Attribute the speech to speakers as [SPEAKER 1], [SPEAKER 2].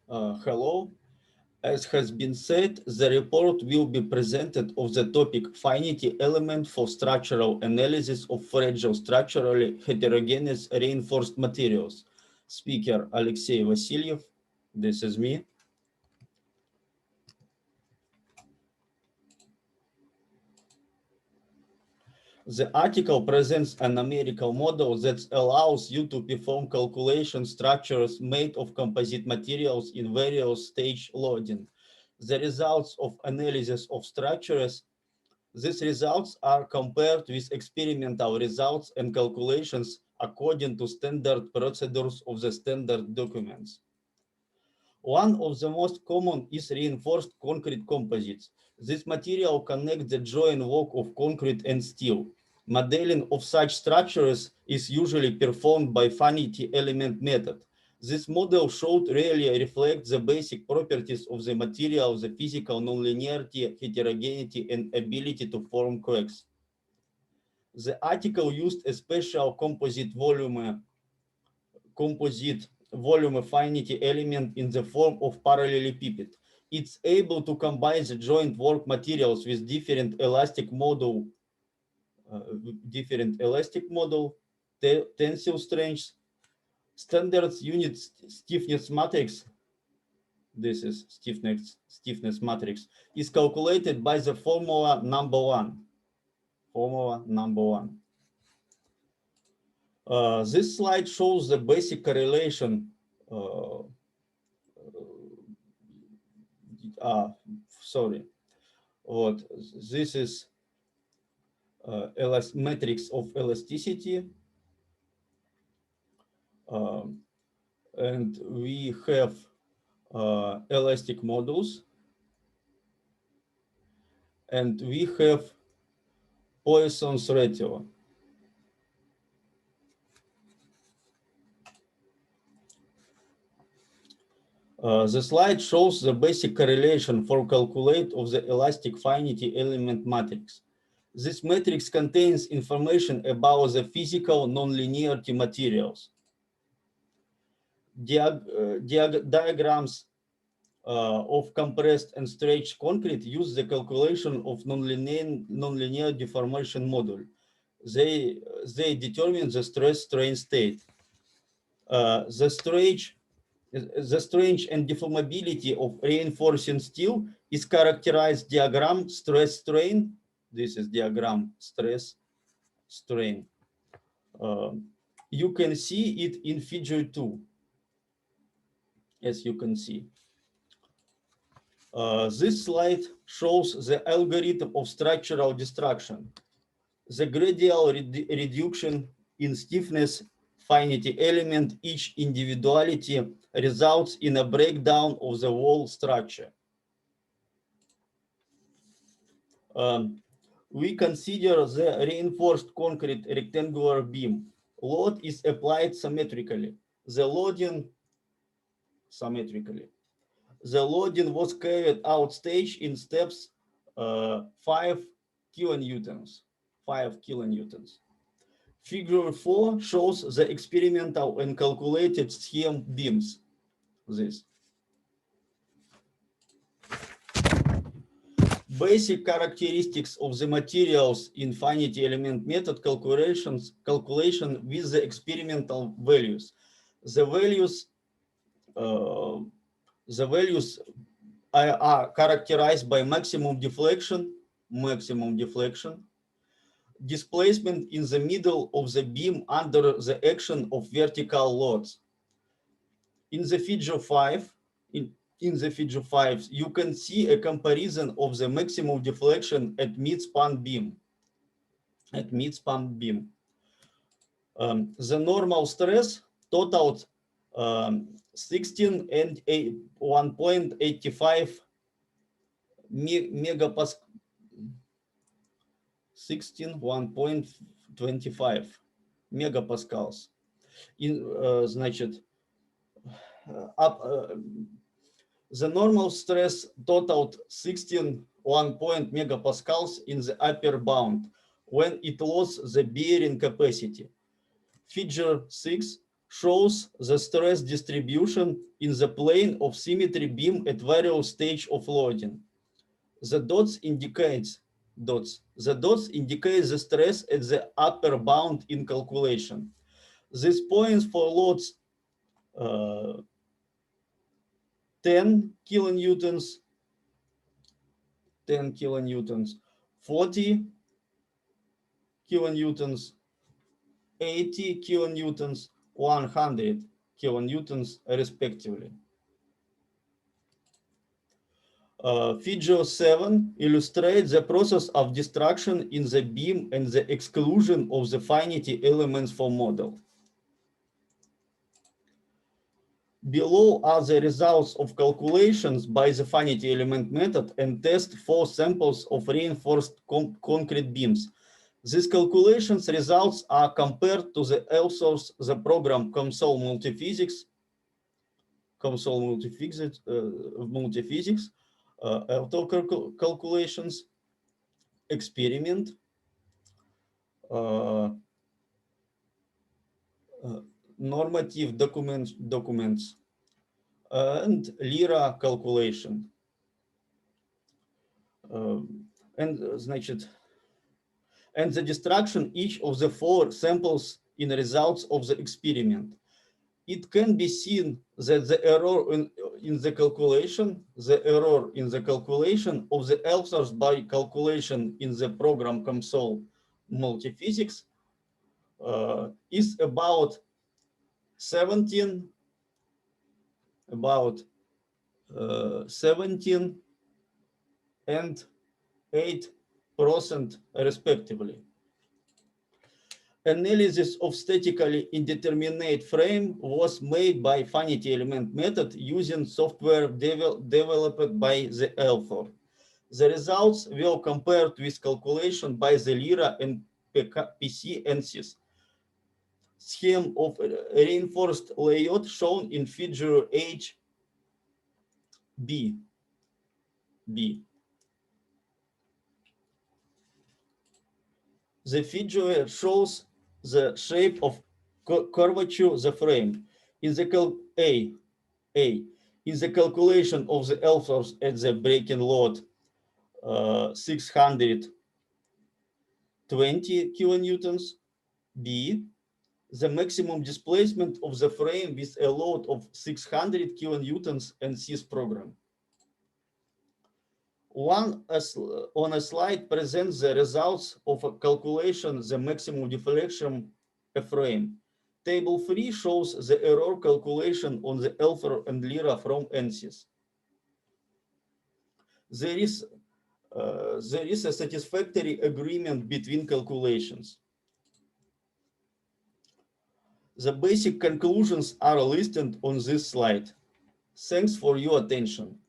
[SPEAKER 1] Hello. As has been said, the report will be presented of the topic finite element for structural analysis of fragile structurally heterogeneous reinforced materials. Speaker Alexey Vasilyev. This is me. The article presents a numerical model that allows you to perform calculation structures made of composite materials in various stage loading. The results of analysis of structures. These results are compared with experimental results and calculations according to standard procedures of the standard documents. One of the most common is reinforced concrete composites. This material connects the joint work of concrete and steel. Modeling of such structures is usually performed by finite element method. This model should really reflect the basic properties of the material, the physical nonlinearity, heterogeneity, and ability to form cracks. The article used a special composite volume finite element in the form of parallelepiped. It's able to combine the joint work materials with different elastic model, tensile strengths, standard unit stiffness matrix. This is stiffness matrix is calculated by the formula number one. This slide shows the basic correlation. This is matrix of elasticity, and we have elastic models, and we have Poisson's ratio. The slide shows the basic correlation for calculate of the elastic finite element matrix. This matrix contains information about the physical nonlinearity materials. Diagrams of compressed and stretched concrete use the calculation of nonlinear deformation module. They determine the stress-strain state. The strength and deformability of reinforcing steel is characterized diagram stress-strain. This is diagram stress-strain. You can see it in figure 2, as you can see. This slide shows the algorithm of structural destruction. The gradual reduction in stiffness finite element, each individuality results in a breakdown of the wall structure. We consider the reinforced concrete rectangular beam. Load is applied symmetrically. The loading was carried out stage in steps 5 kilonewtons. Figure 4 shows the experimental and calculated scheme beams. Basic characteristics of the materials in finite element method calculation with the experimental values. The values are characterized by maximum deflection, displacement in the middle of the beam under the action of vertical loads. In the figure 5, you can see a comparison of the maximum deflection at mid-span beam. The normal stress totaled 16 and 1.85 megapascal. 1.25 megapascals. The normal stress totaled 16.1 megapascals in the upper bound when it lost the bearing capacity. Figure 6 shows the stress distribution in the plane of symmetry beam at various stage of loading. The dots indicate the stress at the upper bound in calculation. This points for loads 10 kilonewtons, 40 kilonewtons, 80 kilonewtons, 100 kilonewtons respectively. Figure 7 illustrates the process of destruction in the beam and the exclusion of the finite elements for model. Below are the results of calculations by the finite element method and test for samples of reinforced concrete beams. These calculations results are compared to the LSOS, the program COMSOL multiphysics, auto calculations, experiment, normative documents, and Lyra calculation. And the destruction each of the 4 samples in results of the experiment. It can be seen that the error in the calculation of the LSOS by calculation in the program COMSOL multiphysics is about 17 and 8% respectively. Analysis of statically indeterminate frame was made by finite element method using software developed by the author. The results were compared with calculation by the Lyra and PC ANSYS. Scheme of reinforced layout shown in figure HB. The figure shows the shape of curvature of the frame. In the in the calculation of the LSOS at the breaking load 620 kilonewtons. B, the maximum displacement of the frame with a load of 600 kilonewtons and CIS program. On a slide presents the results of a calculation the maximum deflection of frame. Table 3 shows the error calculation on the Elfer and Lyra from ANSYS. There is a satisfactory agreement between calculations. The basic conclusions are listed on this slide. Thanks for your attention.